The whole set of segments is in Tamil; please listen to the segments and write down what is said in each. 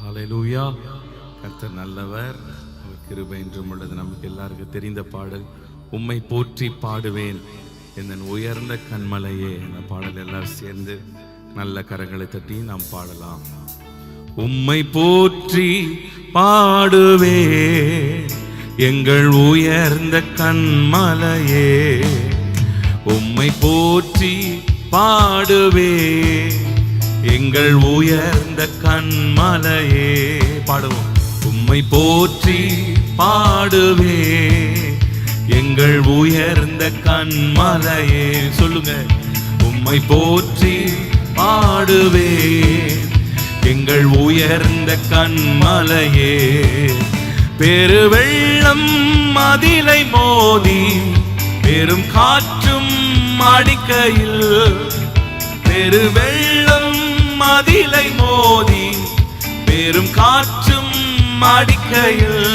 ஹல்லேலூயா. கர்த்தர் நல்லவர், அவர் கிருபை என்றும் உள்ளது. நமக்கு எல்லாருக்கும் தெரிந்த பாடல், உம்மை போற்றி பாடுவேன் என் உயர்ந்த கண்மலையே. இந்த பாடல் எல்லாரும் சேர்ந்து நல்ல கரங்களை தட்டி நாம் பாடலாம். உம்மை போற்றி பாடுவே எங்கள் உயர்ந்த கண்மலையே, உம்மை போற்றி பாடுவே எங்கள் உயர்ந்த கண்மலையே. பாடுவோம். உம்மை போற்றி பாடுவே எங்கள் உயர்ந்த கண்மலையே. சொல்லுங்க. உம்மை போற்றி பாடுவே எங்கள் உயர்ந்த கண்மலையே. பெருவெள்ளம் மதிலை மோதி பெரும் காற்றும் அடிக்கையில், பெருவெள்ளம் மதிலை மோதி பெரும் காற்றும் அடிக்கையில்,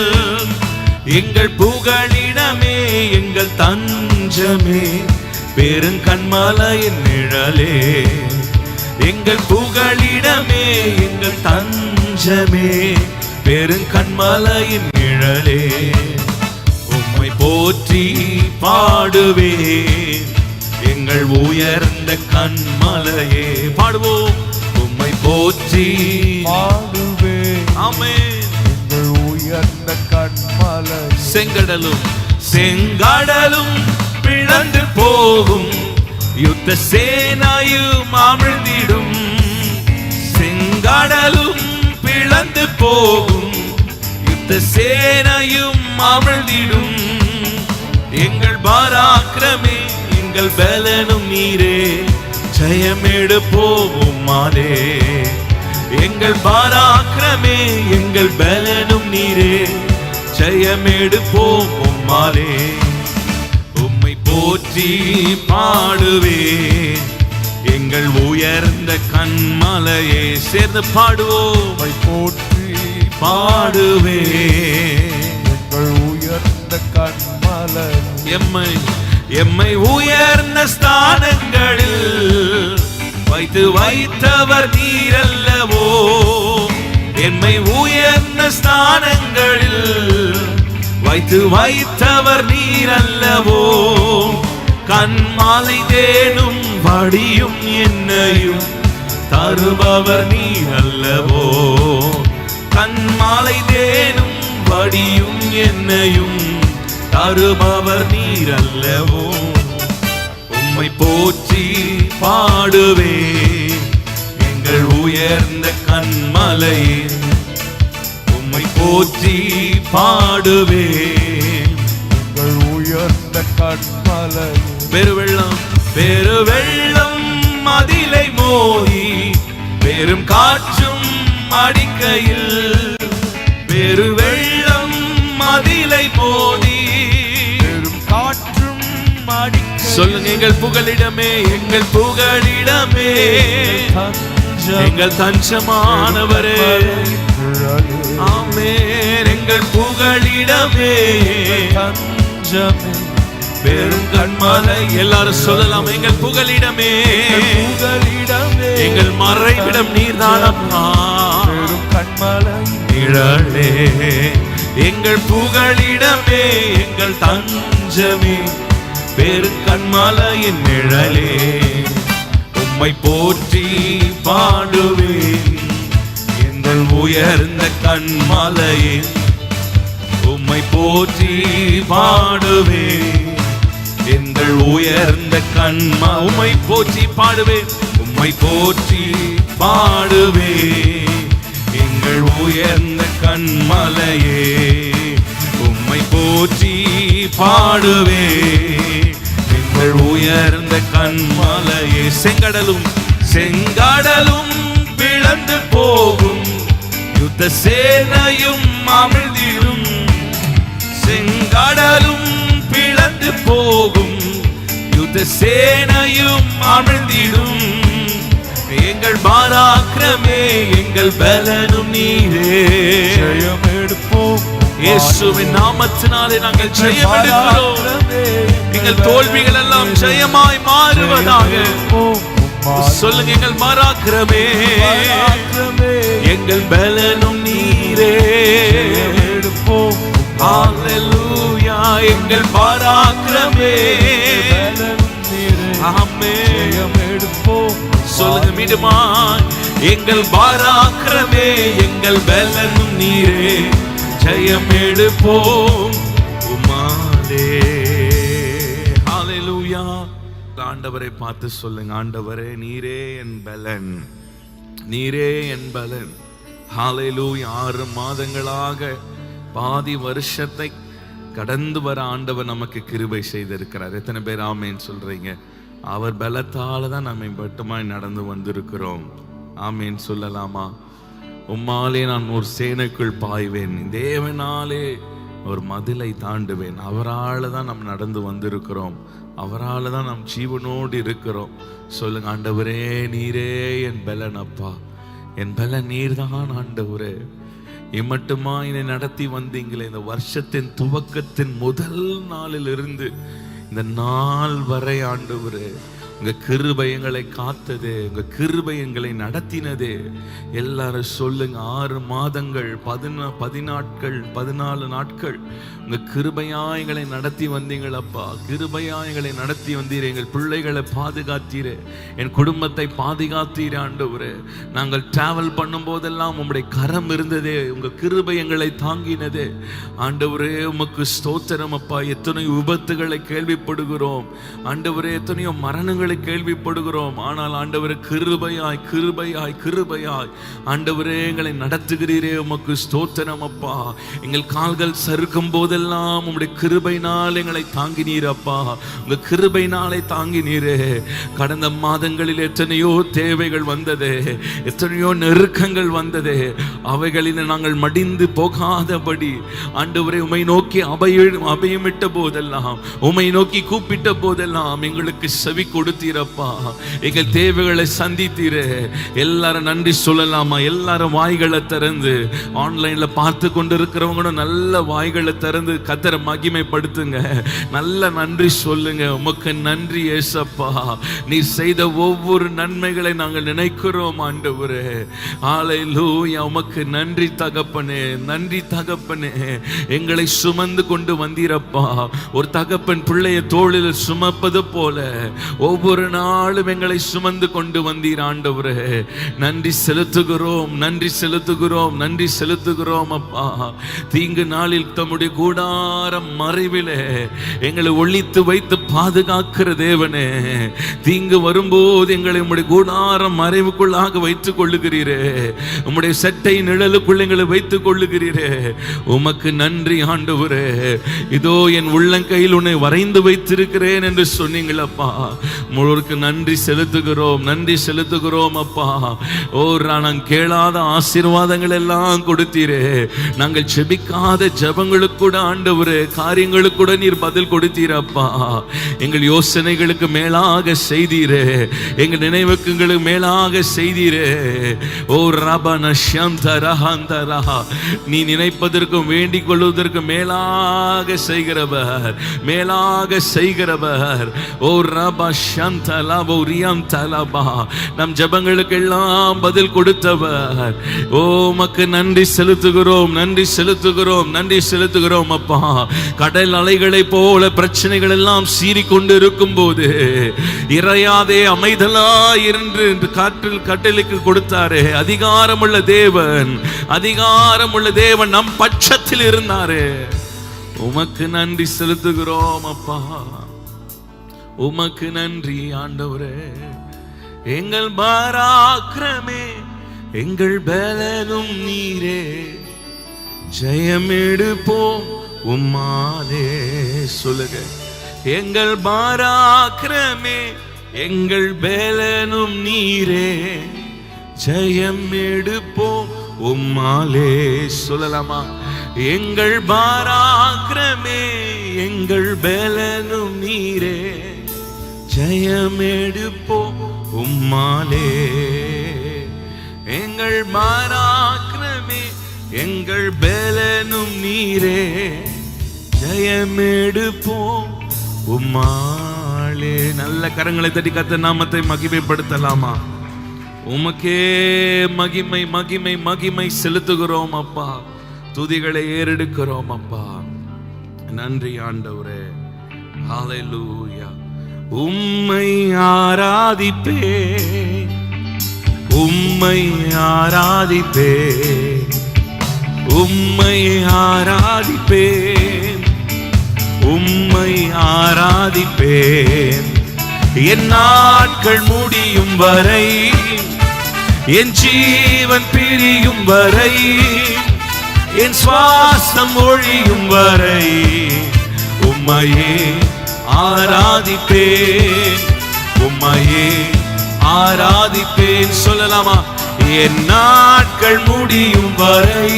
எங்கள் புகழிடமே எங்கள் தஞ்சமே பெருங்கண்மலையின் நிழலே, எங்கள் புகழிடமே எங்கள் தஞ்சமே பெருங்கண்மலையின் நிழலே. உம்மை போற்றி பாடுவே எங்கள் உயர்ந்த கண்மலையே. பாடுவோம். உம்மை போற்றி பாடுவே ஆமென் எங்கள் உயர்ந்த கண்மலை. செங்கடலும் செங்கடலும் பிளந்து போகும், யுத்த சேனையும் அமிழ்ந்திடும். செங்கடலும் பிளந்து போகும், யுத்த சேனையும் அமிழ்ந்திடும். எங்கள் பராக்கிரமே எங்கள் பலனும் நீரே, ஜெயமெடுப்போம் மாலே. எங்கள் பராக்கிரமே எங்கள் பலனும் நீரே, ஜெயமெடுப்போம் மாலே. உம்மை போற்றி பாடுவே எங்கள் உயர்ந்த கண்மலையே. சேர்ந்து பாடுவோம். உம்மை போற்றி பாடுவே எங்கள் உயர்ந்த கண்மலை. எம்மை உயர்ந்த ஸ்தானங்களில் வைத்தவர் நீரல்லவோ. எம்மை உயர்ந்த ஸ்தானங்களில் வைத்தவர் நீரல்லவோ. கண்மாலை தேனும் வடியும் என்னையும் தருபவர் நீரல்லவோ. கண்மாலை தேனும் வடியும் என்னையும் தருபவர் நீரல்லவோ. உம்மை போற்றி பாடுவே எங்கள் உயர்ந்த கண்மலையே. உம்மை போற்றி பாடுவே எங்கள் உயர்ந்த கண்மலை. பெருவெள்ளம் பெருவெள்ளம் மதிலை மோதி பெரும் காற்றும் அடிக்கையில், பெருவெள்ளம் மதிலை மோதி பெரும் காற்றும் அடிக்கையில். சொல்லுங்க. எங்கள் புகலிடமே எங்கள் புகலிடமே எங்கள் தஞ்சமானவரே. ஆமென். எங்கள் புகலிடமே தஞ்சமே பெருங்கண்மலை. எல்லாரும் சொல்லலாம். எங்கள் புகலிடமே புகலிடமே எங்கள் மறைவிடம் நீர்தானப்பா. பெரும் கண்மலை நிழலே எங்கள் புகலிடமே எங்கள் தஞ்சமே பெருங்கண்மலையின் நிழலே. உம்மை போற்றி பாடுவேன் எங்கள் உயர்ந்த கண்மலையே. உம்மை போற்றி பாடுவேன் எங்கள் உயர்ந்த உம்மை போற்றி பாடுவேன். உம்மை போற்றி பாடுவேன் எங்கள் உயர்ந்த கண்மலையே. உம்மை போற்றி பாடுவேன் எங்கள் உயர்ந்த கண்மலையே. செங்கடலும் செங்கடலும் பிளந்து போகும், யுத்த சேனையும் அமிழ்ந்திடும். செங்கடலும் பிளந்து போகும், யுத்த சேனையும் அமிழ்ந்திடும். எங்கள் பராக்கிரமே எங்கள் பலனும் நீரே, ஜெயம் எடுப்போம். இயேசுவின் நாமத்தினாலே நாங்கள் ஜெயம் எடுக்கிறோம். எங்கள் தோல்விகள் எல்லாம் ஜெயமாய் மாறுவதாக. சொல்லுங்க, எங்கள் பராக்கிரமே, பராக்கிரமே, எங்கள் பலனும் நீரே. எடுப்போம் ஹalleluya, எங்கள் பராக்கிரமே, பலனும் நீரே. ஆமென். எடுப்போம் சொல்லுங்க மீண்டுமா, எங்கள் பராக்கிரமே, எங்கள் பலனும் நீரே, ஜெயம் எடுப்போம் உம்மாலே. ஹalleluya. ஆண்டவரை பார்த்து சொல்லுங்க, ஆண்டவரே நீரே என் பலன், நீரே என் பலன். ஹalleluya. 6 மாதங்களாக பாதி வருஷத்தை கடந்து வர ஆண்டவர் நமக்கு கிருபை செய்திருக்கிறார். எத்தனை பேர் ஆமேன் சொல்றீங்க? அவர் பலத்தால தான் நம்மை மட்டுமாய் நடந்து வந்திருக்கிறோம். ஆமேன் சொல்லலாமா? உம்மாலே நான் ஒரு சேனைக்குள் பாய்வேன், தேவனாலே ஒரு மதிலை தாண்டுவேன். அவரால் தான் நாம் நடந்து வந்திருக்கிறோம், அவரால் தான் நாம் ஜீவனோடு இருக்கிறோம். சொல்லுங்க, ஆண்டவரே நீரே என் பலன் அப்பா, என் பலன் நீர்தான் ஆண்டவரே. இம்மட்டுமா என்னை நடத்தி வந்தீங்களே, இந்த வருஷத்தின் துவக்கத்தின் முதல் நாளிலிருந்து இந்த நாள் வரை ஆண்டவரே, உங்க கிருபை எங்களை காத்தது, உங்க கிருபை எங்களை நடத்தினது. எல்லாரும் சொல்லுங்க, 6 மாதங்கள் 14 நாட்கள் உங்க கிருபையா எங்களை நடத்தி வந்தீங்களப்பா. கிருபையா எங்களை நடத்தி வந்தீரே. எங்கள் பிள்ளைகளை பாதுகாத்தீரே, என் குடும்பத்தை பாதுகாத்தீரே ஆண்டவரே. நாங்கள் டிராவல் பண்ணும் போதெல்லாம் உம்முடைய கரம் இருந்ததே, உங்க கிருபை எங்களை தாங்கினதே ஆண்டவரே. உமக்கு ஸ்தோத்திரம் அப்பா. எத்தனை விபத்துகளை கேள்விப்படுகிறோம் ஆண்டவரே, எத்தனையோ மரணங்களை கேள்விப்படுகிறோம். ஆனால் ஆண்டவரே, கிருபையாய் கிருபையாய் கிருபையாய் ஆண்டவரே எங்களை நடத்துகிறீரே. உமக்கு ஸ்தோத்திரம் அப்பா. எங்கள் கால்கள் சறுக்கும் போதெல்லாம் உம்முடைய கிருபையினால் எங்களை தாங்கினீர் அப்பா. உங்க கிருபையினாலே தாங்கினீரே. கடந்த மாதங்களில் எத்தனையோ தேவைகள் வந்ததே, எத்தனையோ நெருக்கங்கள் வந்ததே. அவைகளில் நாங்கள் மடிந்து போகாதபடி ஆண்டவரே உம்மை நோக்கி அபயமிட்ட போதெல்லாம், உம்மை நோக்கி கூப்பிட்ட போதெல்லாம் எங்களுக்கு செவி கொடுத்தீரப்பா. எங்கள் தேவைகளை சந்தித்தீரே. எல்லாரும் நன்றி சொல்லலாமா? எல்லாரும் வாய்களை திறந்து, ஆன்லைன்ல பார்த்து கொண்டு இருக்கிறவங்களும் நல்ல வாய்களை திறந்து கர்த்தரை மகிமைப்படுத்துங்க. நல்ல நன்றி சொல்லுங்க. உமக்கு நன்றி ஏசப்பா. நீ செய்த ஒவ்வொரு நன்மைகளை நாங்கள் நினைக்கிறோம் ஆண்டவரே. ஹalleluya. உமக்கு நன்றி தகப்பனே, நன்றி தகப்பனே. எங்களை சுமந்து கொண்டு வந்தீரப்பா. ஒரு தகப்பன் பிள்ளையை தோளில் சுமப்பது போல ஒவ்வொரு நாளும் எங்களை சுமந்து கொண்டு வந்தீர் ஆண்டவரே. நன்றி செலுத்துகிறோம், நன்றி செலுத்துகிறோம், நன்றி செலுத்துகிறோம் அப்பா. தீங்கு நாளில் தம்முடைய கூடாரம் மறைவிலே எங்களை ஒளித்து வைத்து பாதுகாக்கிற தேவனே. தீங்கு வரும்போது எங்களை உம்முடைய கூடாரம் மறைவுக்குள்ளாக வைத்துக் கொள்ளுகிறீரே. உம்முடைய சட்டை நிழலுக்குள் எங்களை வைத்துக் கொள்ளுகிறீரே. உமக்கு நன்றி ஆண்டவரே. இதோ என் உள்ளங்கையில் உன்னை வரைந்து வைத்திருக்கிறேன் என்று சொன்னீங்களப்பா. முழுவதுக்கு நன்றி செலுத்துகிறோம், நன்றி செலுத்துகிறோம் அப்பா. ஓ, நான் கேளாத ஆசீர்வாதங்கள் எல்லாம் கொடுத்தீரே. நாங்கள் செபிக்காத ஜெபங்களுக்கு கூட ஆண்டவரே, காரியங்களுக்கு கூட நீர் பதில் கொடுத்தீரப்பா. எங்கள் யோசனைகளுக்கு மேலாக செய்தீரே, எங்கள் நினைவுக்கு மேலாக செய்தீரே. ஓ ரபன ஷந்தரஹந்தரா, நீ நினைப்பதற்கும் வேண்டிக் கொள்வதற்கு மேலாக செய்கிறவர், மேலாக செய்கிறவர். ஓ ரபா ஷந்தலா ஓரியம் தலபா, நம் ஜெபங்களுக்கு எல்லாம் பதில் கொடுத்தவர். ஓ உமக்கு நன்றி செலுத்துகிறோம், நன்றி செலுத்துகிறோம், நன்றி செலுத்துகிறோம் அப்பா. கடல் அலைகளை போல பிரச்சனைகள் எல்லாம் சீறிக்கொண்டு இருக்கும் போது இறையாதே அமைதலாய் இருந்து காற்றில் கட்டளைக்கு கொடுத்தாரே. அதிகாரமுள்ள தேவன், அதிகாரமுள்ள தேவன் நம் பட்சத்தில் இருந்தாரே. உமக்கு நன்றி செலுத்துகிறோம் அப்பா. உமக்கு நன்றி ஆண்டவரே. எங்கள் பராக்கிரமே, எங்கள் பலனும் நீரே, ஜெயம் எடுப்போம் உம்மாலே. சொல்லுங்க, எங்கள் பராக்கிரமே, எங்கள் பலனும் நீரே, ஜெயம் எடுப்போம் உம்மாலே. சொல்லலாமா? எங்கள் பராக்கிரமே, எங்கள் பலனும் நீரே, ஜெயம் எடுப்போம் உம்மாலே. எங்கள் பராக்கிரமே, எங்கள் பலனும் நீரே, ஜெயம் எடுப்போம் உம்மாலே. நாளிலே நல்ல கரங்களை தட்டி கர்த்தர் நாமத்தை மகிமைப்படுத்தலாமா? உமக்கே மகிமை மகிமை மகிமை செலுத்துகிறோம் அப்பா. துதிகளை ஏறெடுக்கிறோம் அப்பா. நன்றி ஆண்டவரே. ஹல்லேலூயா. உம்மை ஆராதிப்பே, உம்மை ஆராதிப்பே, உம்மை ஆராதிப்பேன், உம்மை ஆராதிப்பேன். என் நாட்கள் முடியும் வரை, என் ஜீவன் பிரியும் வரை, என் சுவாசம் ஒழியும் வரை உம்மையே ஆராதிப்பேன், உம்மையே ஆராதிப்பேன். சொல்லலாமா? என் நாட்கள் முடியும் வரை,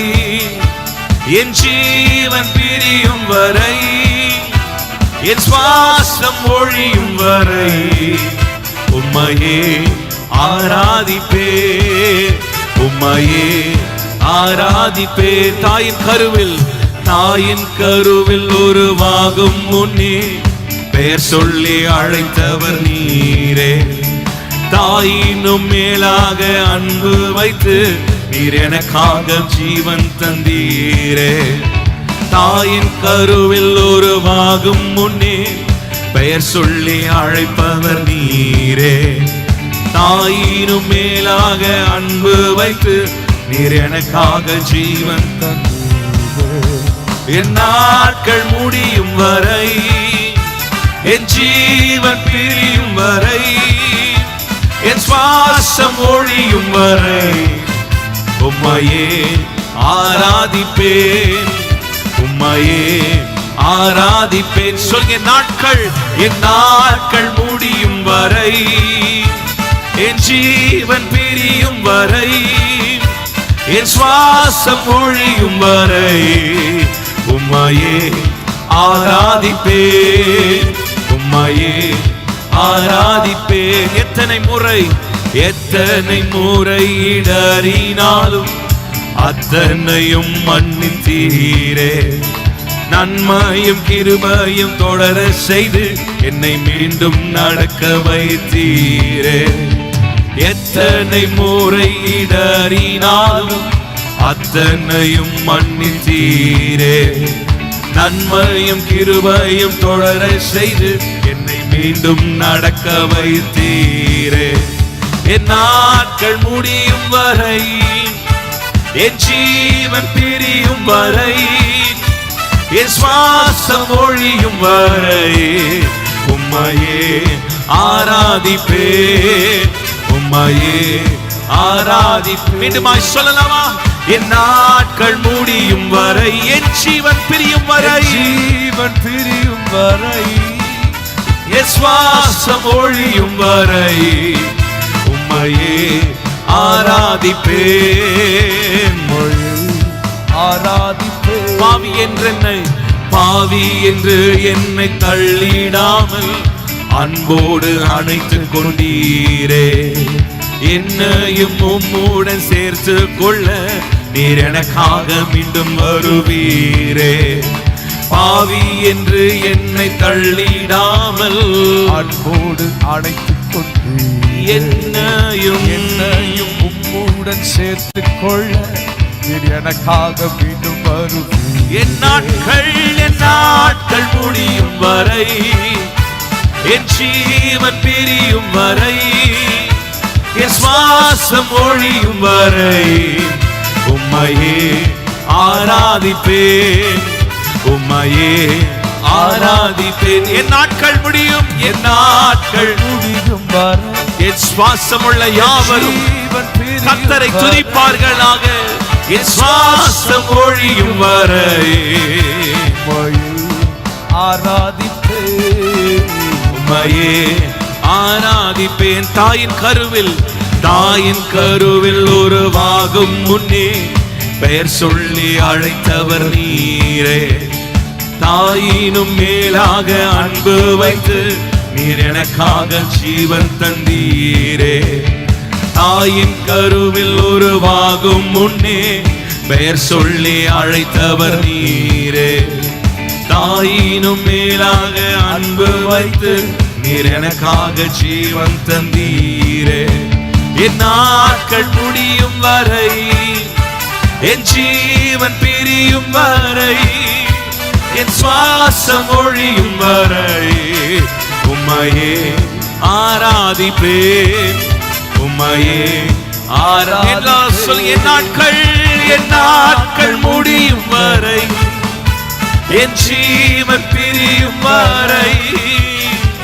என் ஜீவன் பிரியும் வரை, என் சுவாசம் ஒழியும் வரை உம்மையே ஆராதிப்பேன், உம்மையே ஆராதிப்பேன். தாயின் கருவில் உருவாகும் முன்னே பெயர் சொல்லி அழைத்தவர் நீரே. தாயினும் மேலாக அன்பு வைத்து நீர் எனக்காக ஜீவன் தந்தீரே. தாயின் கருவில் உருவாகும் முன்னே பெயர் சொல்லி அழைப்பவர் நீரே. தாயினும் மேலாக அன்பு வைத்து நீர் எனக்காக ஜீவன் தந்தீரே. என் நாட்கள் முடியும் வரை, என் ஜீவன் பிரியும் வரை, என் சுவாசம் ஒழியும் வரை உம்மையே ஆராதிப்பேன், உம்மையே ஆராதிப்பேன். சொல்லுங்க, நாட்கள், என் நாட்கள் முடியும் வரை, என் ஜீவன் பிரியும் வரை, என் சுவாசம் ஒழியும் வரை உம்மையே ஆராதிப்பேன், உம்மையே ஆராதிப்பேன். எத்தனை முறை இடறினாலும் அத்தனையும் மன்னித்தீரே. நன்மையும் கிருபையும் தொடர செய்து என்னை மீண்டும் நடக்க வைத்தீரே. எத்தனை முறை இடறினாலும் அத்தனையும் மன்னித்தீரே. நன்மையும் கிருபையும் தொடர செய்து என்னை மீண்டும் நடக்க வைத்தீரே. என் நாட்கள் முடியும் வரை, என் ஜீவன் பிரியும் வரை, என் சுவாசம் ஒழியும் வரை உம்மையே ஆராதிப்பேன், உம்மையே ஆராதிப்பேன். மீண்டுமாய் சொல்லலாமா? என் நாட்கள் முடியும் வரை, என் ஜீவன் பிரியும் வரை, ஜீவன் பிரியும் வரை, என் சுவாசம் ஒழியும் வரை உம்மையே ஆராதிப்பேன், ஆராதிப்பேன். பாவி என்று என்னை தள்ளிடாமல் அன்போடு அணைத்துக் கொண்டீரே. என்னையும் உம்முடன் சேர்த்து கொள்ள நீர் எனக்காக மீண்டும் வருவீரே. பாவி என்று என்னை தள்ளிடாமல் அன்போடு அணைத்துக் கொண்டு என்னையும் உம்முடன் சேர்த்துக் கொள்ள நீர் எனக்காக மீண்டும் வருவீர். என் நாட்கள் முடியும் வரை, என் ஜீவன் பிரியும் வரை, என் சுவாசம் ஒழியும் வரை உம்மையே ஆராதிப்பேன், உம்மையே ஆராதிப்பேன். என் நாட்கள் முடியும், என் நாட்கள் முடியும் வரை, என் சுவாசமுள்ள யாவரும் கர்த்தரை துதிப்பார்களாக. என் சுவாசம் ஒழியும் வரை ஆராதிப்பேன், உம்மையே ஆராதிப்பேன். தாயின் கருவில் உருவாகும் முன்னே பெயர் சொல்லி அழைத்தவர் நீரே. தாயினும் மேலாக அன்பு வைத்து நீர் எனக்காக ஜீவன் தந்தீரே. தாயின் கருவில் உருவாகும் முன்னே பெயர் சொல்லி அழைத்தவர் நீரே. தாயினும் மேலாக அன்பு வைத்து நீர் எனக்காக ஜீவன் தந்தீரே. என் நாட்கள் முடியும் வரை, என் ஜீவன் பிரியும் வரை, என் சுவாசம் ஒழியும் வரை உம்மையே ஆராதிப்பேன், உம்மையே ஆராதிப்பேன். என் நாட்கள் முடியும் வரை, என் ஜீவன் பிரியும் வரை,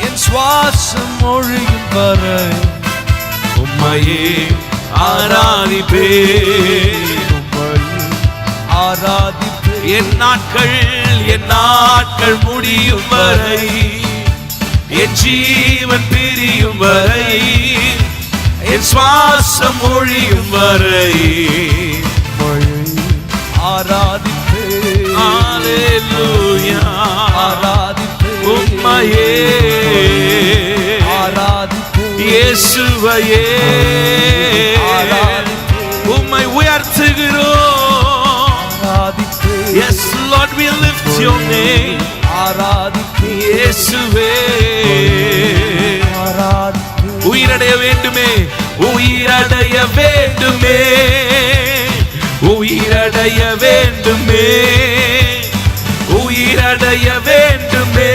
என் சுவாசம் ஒழியும் வரை உம்மையே ஆராதிப்பேன், ஆராதிப்பேன். என் நாட்கள் முடியும் வரை, என் ஜீவன் பிரியும் வரை, என் சுவாசம் ஒழியும் வரை ஆராதிப்பேன். ஹல்லேலூயா ஆராதிப்பேன். உம்மையே ஆராதிப்பேன். இயேசுவையே உம்மை உயர்த்துகிறோம். Yes Lord, we lift your name. இயேசுவே உயிரடைய வேண்டுமே, உயிரடைய வேண்டுமே, உயிரடைய வேண்டுமே, உயிரடைய வேண்டுமே,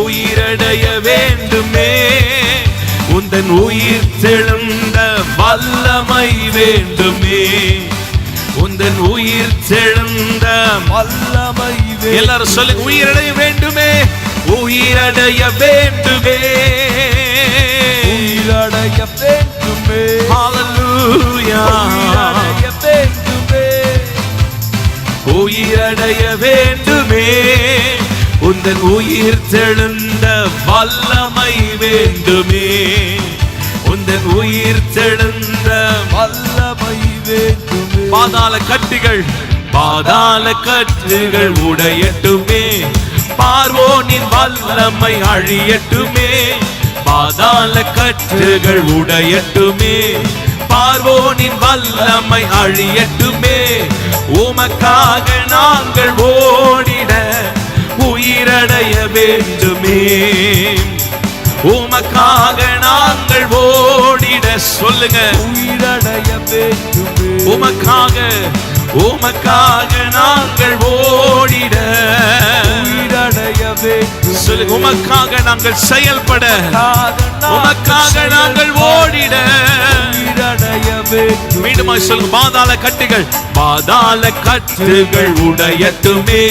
உயிரடைய வேண்டுமே. உந்தன் உயிர் தெழுந்த வல்லமை வேண்டுமே, உந்தன் உயிர் தெழுந்த வல்லமை எல்லாரும் சொல்லுங்க, உயிரடைய வேண்டுமே, உயிரடைய வேண்டுமே, உயிரடைய வேண்டுமே. ஹல்லேலூயா. உயிரடைய வேண்டுமே. உயிரடைய வேண்டுமே, உந்தன் உயிர் தெழுந்த வல்லமை வேண்டுமே, உந்தன் உயிர் தெழுந்த வல்லமை வேண்டுமே. பாதாள கட்டுகள் உடையட்டுமே, பார்வோனின் வல்லமை அழியட்டுமே. பாதாள கட்டுகள் உடையட்டுமே, பார்வோனின் வல்லமை அழியட்டுமே. உமக்காக நாங்கள் ஓடிட உயிரடைய வேண்டுமே, உமக்காக நாங்கள் ஓடிட சொல்லுங்க, உயிரடைய வேண்டுமே. உமக்காக நாங்கள் ஓடிட உயிரடைய வேண்டுமே. சொல்லுங்க, உமக்காக நாங்கள் செயல்பட, உமக்காக நாங்கள் ஓடிட உயிரடைய வேண்டுமே. மீண்டுமா சொல்லுங்க, பாதாள கட்டுகள் உடையட்டுமே,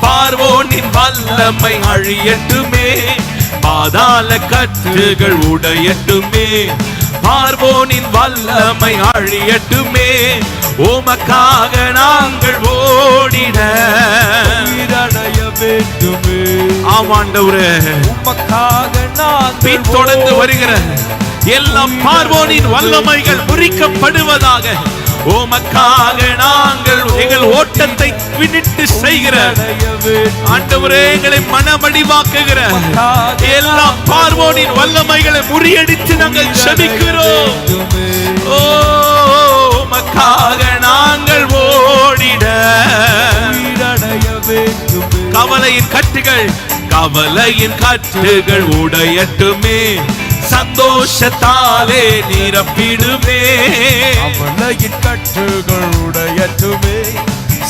பார்வோனின் வல்லமை அழியட்டுமே. பாதாள கட்டுகள் உடையட்டுமே, பார்வோனின் வல்லமை அழியட்டுமே. உமக்காக நாங்கள் ஓடிட உயிரடைய வேண்டுமே. ஆமாண்டவரே, உமக்காக நாங்கள் பின்தொடர்ந்து வருகிற எல்லா பார்வோனின் வல்லமைகள் முறிக்கப்படுவதாக. உமக்காக நாங்கள் எங்கள் ஓட்டத்தை விட்டு செய்கிற ஆண்டவரே, எங்களை மனமடிவாக்குகிற எல்லா பார்வோனின் வல்லமைகளை முறியடித்து நாங்கள் ஜெபிக்கிறோம். ஓ, உமக்காக நாங்கள் ஓடிட கவலையின் கட்டுகள் உடையட்டுமே, சந்தோஷத்தாலே நிரப்பிடுமே. கவலையின் கட்டுகள் உடையட்டுமே,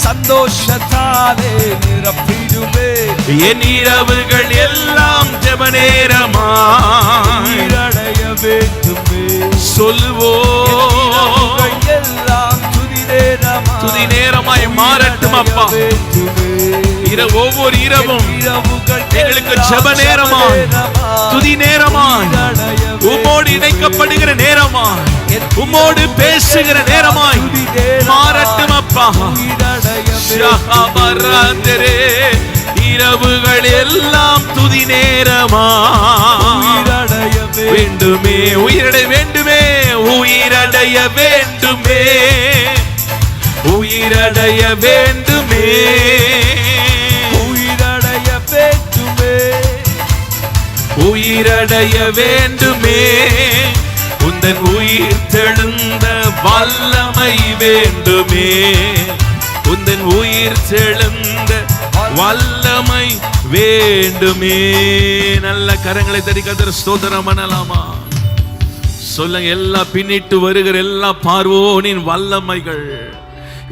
சந்தோஷத்தாலே நிரப்பிடுமே. என் இரவுகள் எல்லாம் ஜெப நேரமாய் உயிரடைய வேண்டுமே. சொல்லுவோம், எல்லாம் துதி நேரமாய் மாறட்டும் அப்பா. ஒவ்வொரு இரவும் எங்களுக்கு ஜெப நேரமாய், துதி நேரமாய், உம்மோடு இணைக்கப்படுகிற நேரமாய், உம்மோடு பேசுகிற நேரமாய் மாறட்டும் அப்பா. இரவுகள் எல்லாம் துதி நேரமாய் வேண்டுமே, உயிரடைய வேண்டுமே, உயிரடைய வேண்டுமே, உயிரடைய வேண்டுமே, உயிரடைய வேண்டுமே. உயிரடைய வேண்டுமே, உந்தன் உயிர் தெழுந்த வல்லமை வேண்டுமே, உந்தன் உயிர் தெழுந்த வல்லமை வேண்டுமே. நல்ல கரங்களை தட்டி கர்த்தர் ஸ்தோத்திரம் பண்ணலாமா? சொல்லுங்க, எல்லா பின்னிட்டு வருகிற எல்லா பார்வோனின் வல்லமைகள்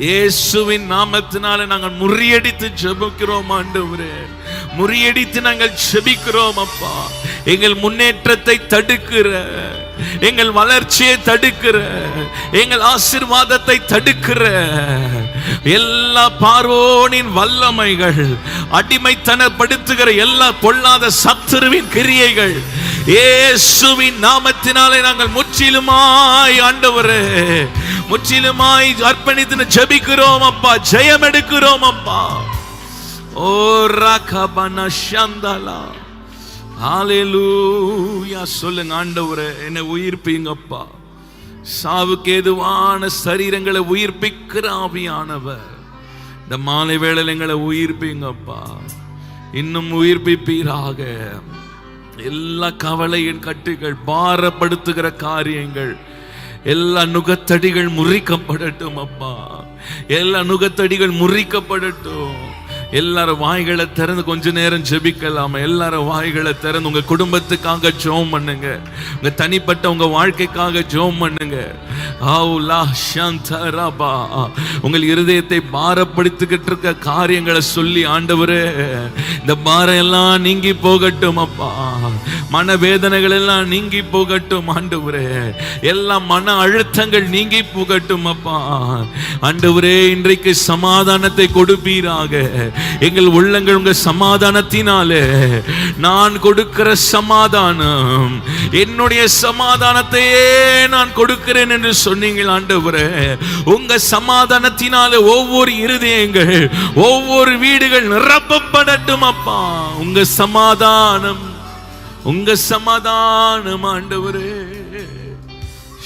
இயேசுவின் நாமத்தினால நாங்கள் முறியடித்து ஜெபிக்கிறோம் ஆண்டவரே. முறியடித்து நாங்கள் ஜெபிக்கிறோம் அப்பா. எங்கள் முன்னேற்றத்தை தடுக்கிற, எங்கள் வளர்ச்சியை தடுக்கிற, எங்கள் ஆசீர்வாதத்தை தடுக்கிற எல்லா பார்வோனின் வல்லமைகள், அடிமைத்தனப்படுத்துகிற எல்லா பொல்லாத சத்துருவின் கிரியைகள் இயேசுவின் நாமத்தினாலே நாங்கள் முற்றிலுமாய் ஆண்டவரே, முற்றிலுமாய் அர்ப்பணித்து ஜெபிக்கிறோம் அப்பா. ஜெயம் எடுக்கிறோம் அப்பா. ஓ ரகபன ஷந்தலா, ஹalleluya. சொல்லுங்க, ஆண்டவரே என்னை உயிர்ப்பிங்கப்பா. சாவுக்கு ஏதுவான சரீரங்களை உயிர்ப்பிக்கிற ஆவியானவர், இந்த மாலை வேளையில் எங்களை உயிர்ப்பிங்கப்பா. இன்னும் உயிர்ப்பிப்பீராக. எல்லா கவலையின் கட்டுகள், பாரப்படுத்துகிற காரியங்கள், எல்லா நுகத்தடிகள் முறிக்கப்படட்டும் அப்பா. எல்லா நுகத்தடிகள் முறிக்கப்படட்டும். எல்லாரும் வாய்களை திறந்து கொஞ்ச நேரம் ஜெபிக்கலாமா? எல்லாரும் வாய்களை திறந்து உங்க குடும்பத்துக்காக ஜெபம் பண்ணுங்க, உங்க தனிப்பட்ட உங்க வாழ்க்கைக்காக ஜெபம் பண்ணுங்க. உங்கள் இருதயத்தை பாரப்படுத்திக்கிட்டு இருக்க காரியங்களை சொல்லி, ஆண்டவரே இந்த பாரம் எல்லாம் நீங்கி போகட்டும் அப்பா. மனவேதனைகள் எல்லாம் நீங்கி போகட்டும் ஆண்டவரே. எல்லா மன அழுத்தங்கள் நீங்கி போகட்டும் அப்பா. ஆண்டவரே இன்றைக்கு சமாதானத்தை கொடுப்பீராக. எங்கள் உள்ளங்கள் உங்க சமாதானத்தினாலே, நான் கொடுக்கிற சமாதானம், என்னுடைய சமாதானத்தையே நான் கொடுக்கிறேன் என்று சொன்னீங்கள் ஆண்டவரே. உங்க சமாதானத்தினாலே ஒவ்வொரு இருதயங்கள், ஒவ்வொரு வீடுகள் நிரப்பப்படட்டும் அப்பா. உங்க சமாதானம், உங்க சமாதானம் ஆண்டவரே.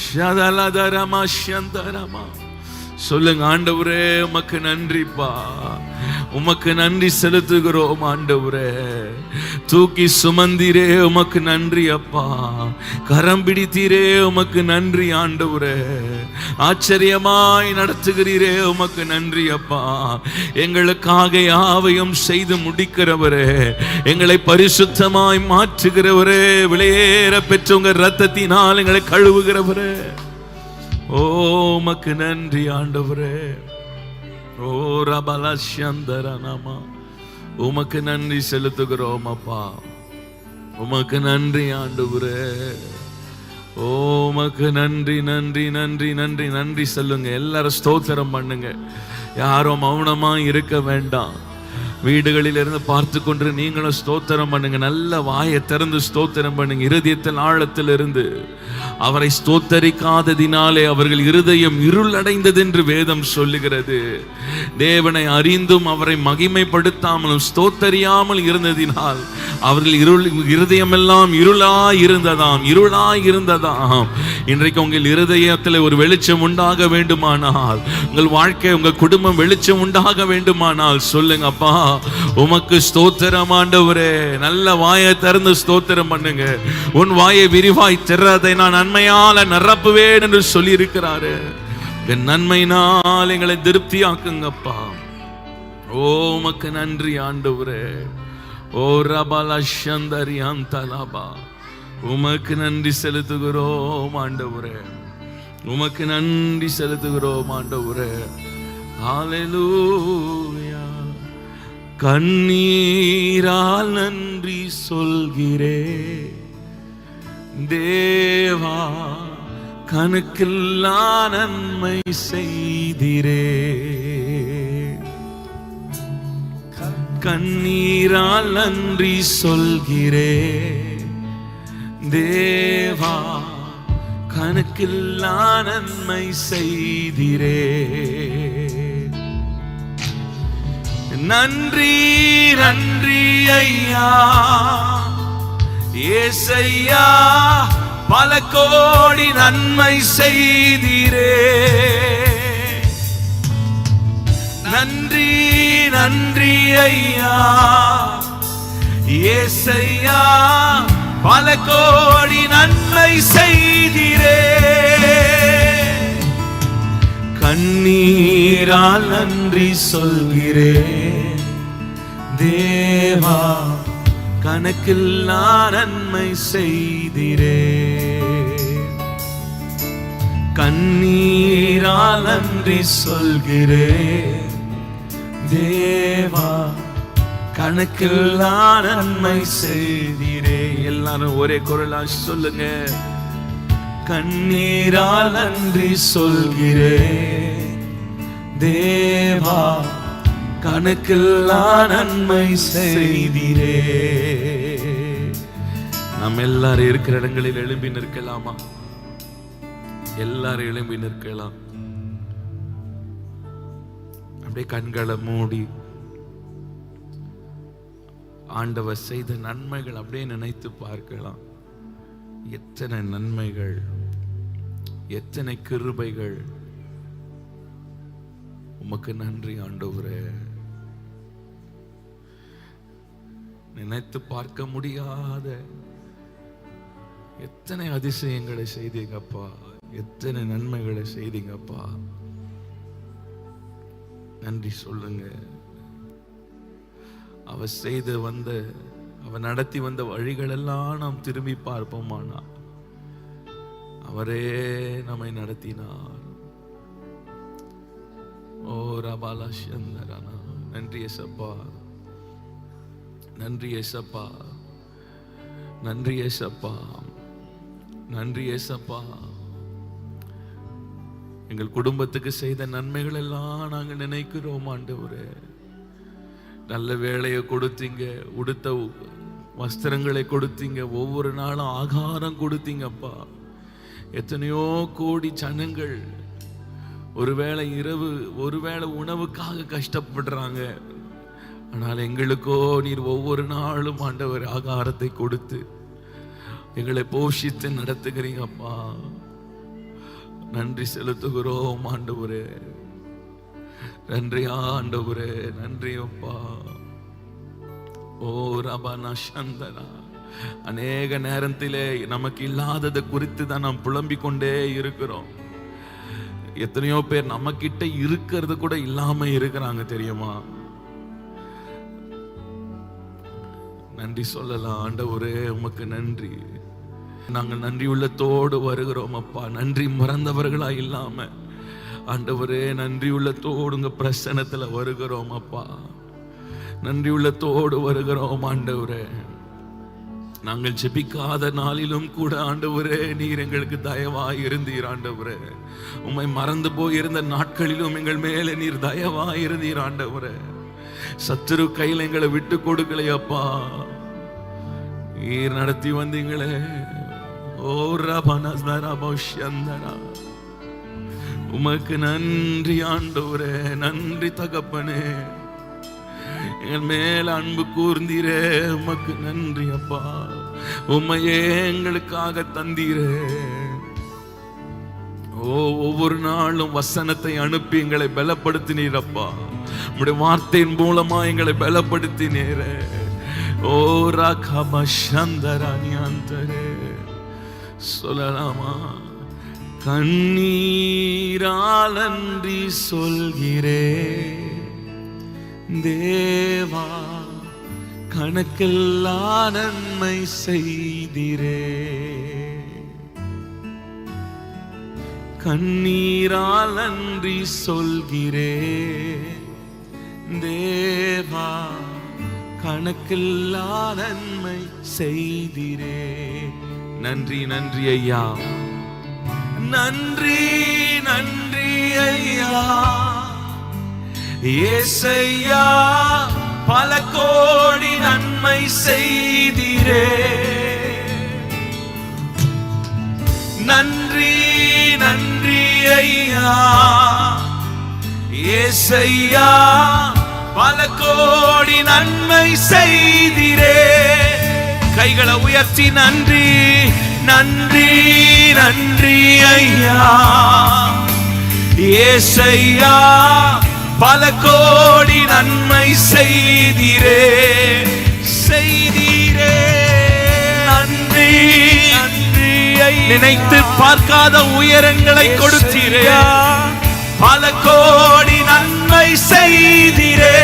ஷதலதரமா ஷந்தரமா. சொல்லுங்க, ஆண்டவரே உமக்கு நன்றிப்பா, உமக்கு நன்றி செலுத்துகிறோம் ஆண்டவரே. தூக்கி சுமந்தீரே உமக்கு நன்றி அப்பா. கரம் பிடித்தீரே உமக்கு நன்றி ஆண்டவரே. ஆச்சரியமாய் நடத்துகிறீரே உமக்கு நன்றி அப்பா. எங்களுக்காக யாவையும் செய்து முடிக்கிறவரே, எங்களை பரிசுத்தமாய் மாற்றுகிறவரே, விலையேற பெற்ற உங்க இரத்தத்தினால் எங்களை கழுவுகிறவரே, ஓ உமக்கு நன்றி ஆண்டவரே. ஓ ரபலஷந்தரனமா, உமக்கு நன்றி செலுத்துகிறோம் அப்பா. உமக்கு நன்றி ஆண்டவரே. ஓ உமக்கு நன்றி நன்றி நன்றி நன்றி நன்றி சொல்லுங்க. எல்லாரும் ஸ்தோத்திரம் பண்ணுங்க. யாரும் மௌனமா இருக்க வேண்டாம். வீடுகளில் இருந்து பார்த்து கொண்டு நீங்களும் ஸ்தோத்திரம் பண்ணுங்க. நல்ல வாயை திறந்து ஸ்தோத்திரம் பண்ணுங்க. இருதயத்தில் ஆழத்தில் இருந்து. அவரை ஸ்தோத்தரிக்காததினாலே அவர்கள் இருதயம் இருளடைந்தது என்று வேதம் சொல்லுகிறது. தேவனை அறிந்தும் அவரை மகிமைப்படுத்தாமலும் ஸ்தோத்தரியாமல் இருந்ததினால் அவர்கள் இருதயம் எல்லாம் இருளாய் இருந்ததாம். இன்றைக்கு உங்கள் இருதயத்தில் ஒரு வெளிச்சம் உண்டாக வேண்டுமானால், உங்கள் வாழ்க்கை, உங்க குடும்பம் வெளிச்சம் உண்டாக வேண்டுமானால் சொல்லுங்க, அப்பா உமக்கு ஸ்தோத்திரம் ஆண்டவரே. நல்ல வாயை திறந்து ஸ்தோத்திரம் பண்ணுங்க. உன் வாயை விரிவாய் திறதை நான் நன்மையால நிரப்புவேன் என்று சொல்லி இருக்கிறாரு. என் நன்மையினால் எங்களை திருப்தியாக்குங்கப்பா. ஓ உமக்கு நன்றி ஆண்டவரே. ஓ ரபலஷந்தரியாந்தலபா, உமக்கு நன்றி செலுத்துகிறோம் ஆண்டவரே. உமக்கு நன்றி செலுத்துகிறோம் ஆண்டவரே. ஹல்லேலூயா. கண்ணீரால் நன்றி சொல்கிறே தேவா, கணக்கில்லா நன்மை செய்திரே. கண்ணீரால் நன்றி சொல்கிறே தேவா, கணக்கில்லா நன்மை செய்திரே. நன்றி நன்றி ஐயா ஏசையா, பல கோடி நன்மை செய்திரே. நன்றி நன்றி ஐயா ஏசையா, பல கோடி நன்மை செய்திரே. கண்ணீரால் நன்றி சொல்கிறேன் தேவா கணக்கில்லா நன்மை செய்திரே. கண்ணீரால் நன்றி சொல்கிறேன் தேவா கணக்கில்லா நன்மை செய்திரே. எல்லாரும் ஒரே குரலா சொல்லுங்க. கண்ணீரால் நன்றி சொல்கிறேன் தேவா கணக்கில்லா நன்மை செய்திரே. நாம் எல்லாரும் இருக்கிற இடங்களில் எழும்பி நிற்கலாமா? எல்லாரும் எழும்பி நிற்கலாம். அப்படியே கண்களை மூடி ஆண்டவர் செய்த நன்மைகள் அப்படியே நினைத்து பார்க்கலாம். எத்தனை நன்மைகள், எத்தனை கிருபைகள். உமக்கு நன்றி ஆண்டவரே. நினைத்து பார்க்க முடியாத எத்தனை அதிசயங்களை செய்தீங்கப்பா, எத்தனை நன்மைகளை செய்தீங்கப்பா. நன்றி சொல்லுங்க. அவர் செய்து வந்த, அவர் நடத்தி வந்த வழிகள் எல்லாம் நாம் திரும்பி பார்ப்போமானா அவரே நம்மை நடத்தினார். ஓ ரபாலா சந்தரனா. நன்றி ஏசப்பா, நன்றி ஏசப்பா, நன்றி ஏசப்பா, நன்றி ஏசப்பா. எங்கள் குடும்பத்துக்கு செய்த நன்மைகள் எல்லாம் நாங்கள் நினைக்கிறோம் ஆண்டவரே. நல்ல வேலையை கொடுத்தீங்க, உடுத்த வஸ்திரங்களை கொடுத்தீங்க, ஒவ்வொரு நாளும் ஆகாரம் கொடுத்தீங்கப்பா. எத்தனையோ கோடி ஜனங்கள் ஒருவேளை இரவு, ஒருவேளை உணவுக்காக கஷ்டப்படுறாங்க. ஆனால் எங்களுக்கோ நீர் ஒவ்வொரு நாளும் ஆண்டவர் ஆகாரத்தை கொடுத்து எங்களை போஷித்து நடத்துகிறீங்கப்பா. நன்றி செலுத்துகிறோம் ஆண்டவரே. நன்றி ஆண்டவரே, நன்றி அப்பா. ஓ ரபனா சந்தனா. அநேக நேரத்திலே நமக்கு இல்லாததை குறித்து தான் நாம் புலம்பிக் கொண்டே இருக்கிறோம். எத்தனையோ பேர் நம்ம கிட்ட இருக்கிறது கூட இல்லாம இருக்கிறாங்க தெரியுமா? நன்றி சொல்லலாம் ஆண்டவரே, உமக்கு நன்றி. நாங்கள் நன்றி உள்ளத்தோடு வருகிறோம் அப்பா. நன்றி மறந்தவர்களா இல்லாம ஆண்டவரே, நன்றி உள்ளத்தோடு உங்க பிரசன்னத்துல வருகிறோம் அப்பா. நன்றி உள்ளத்தோடு வருகிறோம் ஆண்டவரே. நாங்கள் ஜெபிக்காத நாளிலும் கூட ஆண்டவரே நீர் எங்களுக்கு தயவாய் இருந்தீர் ஆண்டவரே. உம்மை மறந்து போயிருந்த நாட்களிலும் எங்கள் மேலே நீர் தயவாய் இருந்தீர் ஆண்டவரே. சத்துரு கையில் எங்களை விட்டு கொடுக்கலையப்பா. நீர் நடத்தி வந்தீங்களே. ஓ ரபனா சந்தனா. உமக்கு நன்றி ஆண்டவரே, நன்றி தகப்பனே. எங்கள் மேல அன்பு கூர்ந்தீரே, உமக்கு நன்றி அப்பா. உம்மையே எங்களுக்காக தந்தீரே. ஓ ஒவ்வொரு நாளும் வசனத்தை அனுப்பி எங்களை பலப்படுத்தினீரப்பா. உம்முடைய வார்த்தையின் மூலமா எங்களை பலப்படுத்தினீரே. ஓ ராகமா சந்தராணி அந்தரே. சொல்லலாமா? கண்ணீரால் நன்றி சொல்கிறே தேவா கணக்கில்லா நன்மை செய்திரே. கண்ணீரால் நன்றி சொல்கிறே தேவா கணக்கில்லா நன்மை செய்திரே. நன்றி நன்றி ஐயா, நன்றி நன்றி ஐயா. ஏசையா பல கோடி நன்மை செய்திரே. நன்றி நன்றி ஐயா. ஏசையா பல கோடி நன்மை செய்திரே. கைகளை உயர்த்தி நன்றி நன்றி நன்றி ஐயா. ஏசையா பல கோடி நன்மை செய்திரே செய்திரே. நன்றி நன்றி ஐயா. நினைத்து பார்க்காத உயரங்களை கொடுத்தீரே. பல கோடி நன்மை செய்திரே.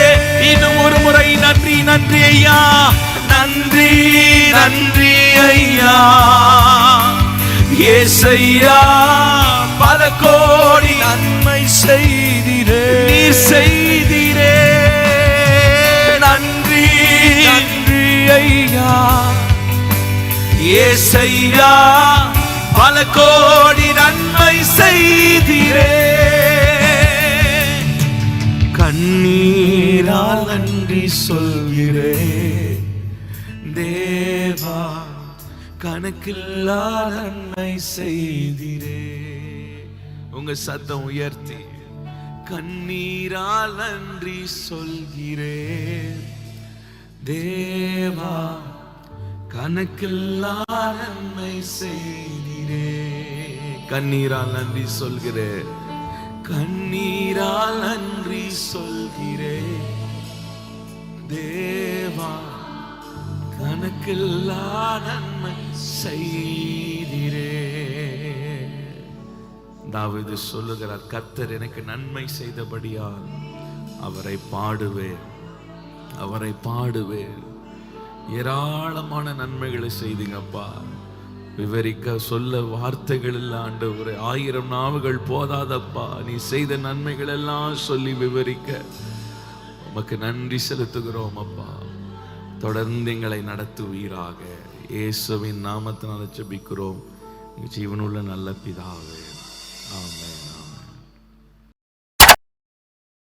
இன்னும் ஒரு முறை நன்றி நன்றி ஏசையா பல கோடி நன்மை செய்திரே நீர் செய்தீரே. நன்றி நன்றி ஐயா ஏசையா பல கோடி நன்மை செய்தீரே. கண்ணீரால் நன்றி சொல்கிறேன் தேவா, கணக்கில்லா நன்மை செய்தீரே. உங்க சத்தம் உயர்த்தி கண்ணீரால் நன்றி சொல்கிறேன் தேவா, கணக்கில்லா நன்மை செய்தீரே. கண்ணீரால் நன்றி சொல்கிறேன், கண்ணீரால் நன்றி சொல்கிறேன் தேவா, கணக்கில்லா நன்மை செய்தீரே. தாவீது சொல்லுகிறார், கர்த்தர் எனக்கு நன்மை செய்தபடியால் அவரை பாடுவேன், அவரை பாடுவேன். ஏராளமான நன்மைகளை செய்தீங்கப்பா, விவரிக்க சொல்ல வார்த்தைகள் இல்லை ஆண்டவரே. 1000 நாவுகள் போதாதப்பா, நீ செய்த நன்மைகள் எல்லாம் சொல்லி விவரிக்க. உமக்கு நன்றி செலுத்துகிறோம் அப்பா. தொடர்ந்து எங்களை நடத்துவீராக. இயேசுவின் நாமத்தினால ஜெபிக்கிறோம் ஜீவனுள்ள நல்ல பிதாவே, ஆமென்.